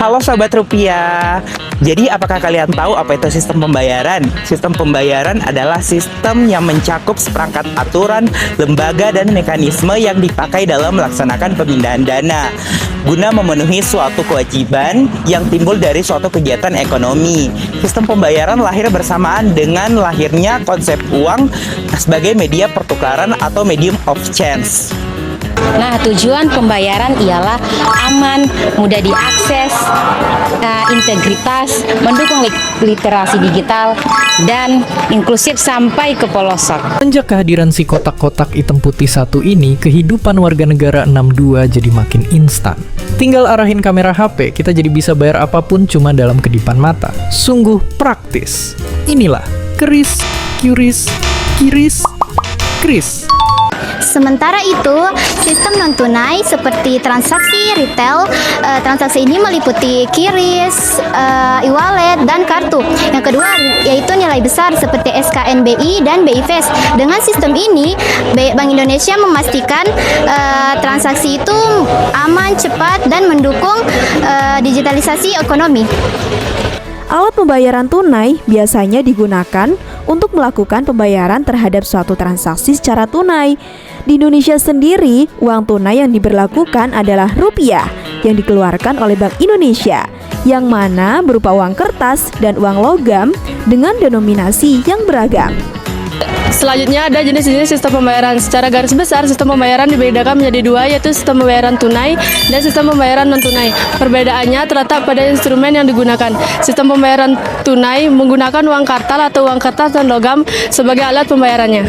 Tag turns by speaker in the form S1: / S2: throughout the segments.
S1: Halo Sobat Rupiah. Jadi apakah kalian tahu apa itu sistem pembayaran? Sistem pembayaran adalah sistem yang mencakup seperangkat aturan, lembaga, dan mekanisme yang dipakai dalam melaksanakan pemindahan dana guna memenuhi suatu kewajiban yang timbul dari suatu kegiatan ekonomi. Sistem pembayaran lahir bersamaan dengan lahirnya konsep uang sebagai media pertukaran atau medium of change.
S2: Nah, tujuan pembayaran ialah aman, mudah diakses, integritas, mendukung literasi digital, dan inklusif sampai ke pelosok.
S3: Sejak kehadiran si kotak-kotak hitam putih satu ini, kehidupan warga negara 62 jadi makin instan. Tinggal arahin kamera HP, kita jadi bisa bayar apapun cuma dalam kedipan mata. Sungguh praktis. Inilah Kris, Kris.
S4: Sementara itu, sistem non-tunai seperti transaksi retail, transaksi ini meliputi QRIS, e-wallet, dan kartu. Yang kedua yaitu nilai besar seperti SKNBI dan BI Fast. Dengan sistem ini, Bank Indonesia memastikan transaksi itu aman, cepat, dan mendukung digitalisasi ekonomi.
S5: Alat pembayaran tunai biasanya digunakan untuk melakukan pembayaran terhadap suatu transaksi secara tunai. Di Indonesia sendiri, uang tunai yang diberlakukan adalah rupiah yang dikeluarkan oleh Bank Indonesia, yang mana berupa uang kertas dan uang logam dengan denominasi yang beragam.
S6: Selanjutnya ada jenis-jenis sistem pembayaran. Secara garis besar, sistem pembayaran dibedakan menjadi dua, yaitu sistem pembayaran tunai dan sistem pembayaran non-tunai. Perbedaannya terletak pada instrumen yang digunakan. Sistem pembayaran tunai menggunakan uang kartal atau uang kertas dan logam sebagai alat pembayarannya.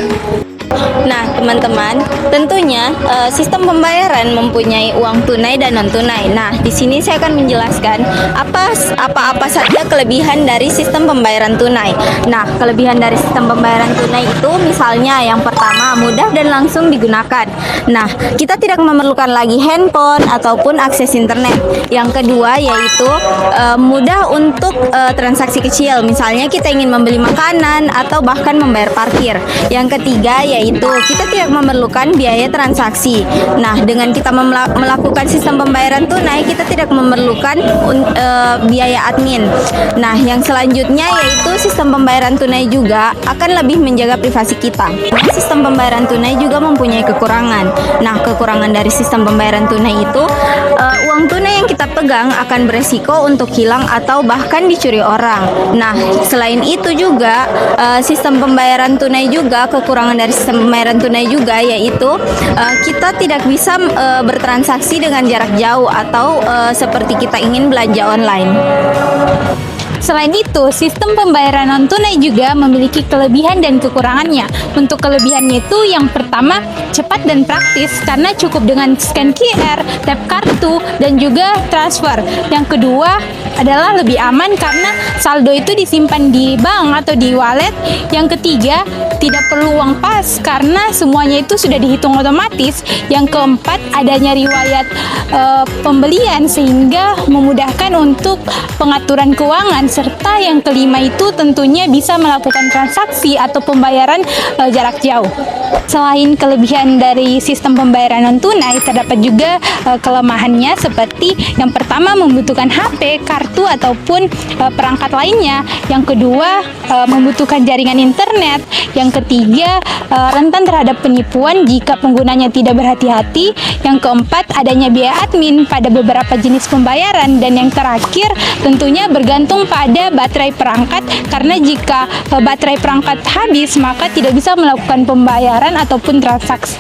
S2: Nah, teman-teman, tentunya sistem pembayaran mempunyai uang tunai dan non-tunai. Nah, di sini saya akan menjelaskan apa saja kelebihan dari sistem pembayaran tunai. Nah, kelebihan dari sistem pembayaran tunai itu misalnya yang pertama, mudah dan langsung digunakan. Nah, kita tidak memerlukan lagi handphone ataupun akses internet. Yang kedua yaitu mudah untuk transaksi kecil. Misalnya kita ingin membeli makanan atau bahkan membayar parkir. Yang ketiga yaitu kita tidak memerlukan biaya transaksi. Nah, dengan kita melakukan sistem pembayaran tunai, kita tidak memerlukan biaya admin. Nah, yang selanjutnya yaitu sistem pembayaran tunai juga akan lebih menjaga privasi kita. Sistem pembayaran tunai juga mempunyai kekurangan. Nah, kekurangan dari sistem pembayaran tunai itu uang tunai yang kita pegang akan beresiko untuk hilang atau bahkan dicuri orang. Nah, selain itu juga sistem pembayaran tunai juga kekurangan dari sistem pembayaran tunai juga yaitu kita tidak bisa bertransaksi dengan jarak jauh atau seperti kita ingin belanja online.
S7: Selain itu, sistem pembayaran non-tunai juga memiliki kelebihan dan kekurangannya. Untuk kelebihannya itu yang pertama, cepat dan praktis karena cukup dengan scan QR, tap kartu, dan juga transfer. Yang kedua adalah lebih aman karena saldo itu disimpan di bank atau di wallet. Yang ketiga, tidak perlu uang pas karena semuanya itu sudah dihitung otomatis. Yang keempat, adanya riwayat pembelian sehingga memudahkan untuk pengaturan keuangan. Serta yang kelima itu tentunya bisa melakukan transaksi atau pembayaran jarak jauh. Selain kelebihan dari sistem pembayaran non-tunai, terdapat juga kelemahannya seperti yang pertama membutuhkan HP, kartu ataupun perangkat lainnya. Yang kedua membutuhkan jaringan internet. Yang ketiga rentan terhadap penipuan jika penggunanya tidak berhati-hati. Yang keempat adanya biaya admin pada beberapa jenis pembayaran. Dan yang terakhir tentunya bergantung pada baterai perangkat, karena jika baterai perangkat habis maka tidak bisa melakukan pembayaran ataupun transaksi.